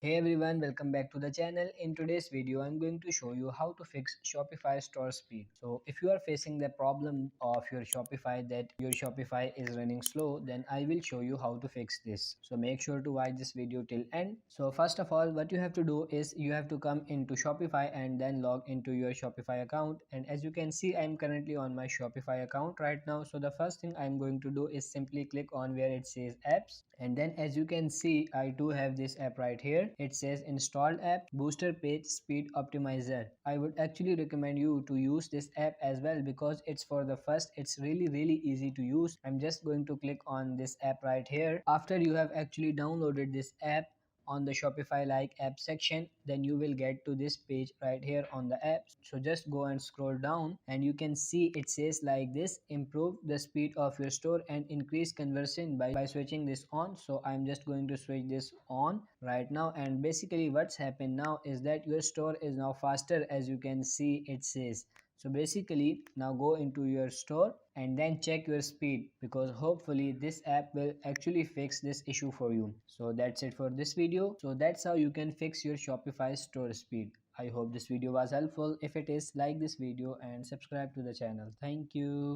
Hey everyone, welcome back to the channel. In today's video, I'm going to show you how to fix Shopify store speed. So if you are facing the problem of your Shopify that your Shopify is running slow, then I will show you how to fix this. So make sure to watch this video till end. So first of all, what you have to do is you have to come into Shopify and then log into your Shopify account. And as you can see, I'm currently on my Shopify account right now. So the first thing I'm going to do is simply click on where it says apps, and then as you can see, I do have this app right here. It says installed app booster page speed optimizer. I would actually recommend you to use this app as well because it's for the first, it's really easy to use. I'm just going to click on this app right here. After you have actually downloaded this app on the Shopify like app section, then you will get to this page right here on the app. So just go and scroll down and you can see it says like this: improve the speed of your store and increase conversion by switching this on. So I'm just going to switch this on right now, and basically what's happened now is that your store is now faster. As you can see, it says, so basically now go into your store and then check your speed, because hopefully this app will actually fix this issue for you. So that's it for this video. So that's how you can fix your Shopify store speed. I hope this video was helpful. If it is, like this video and subscribe to the channel. Thank you.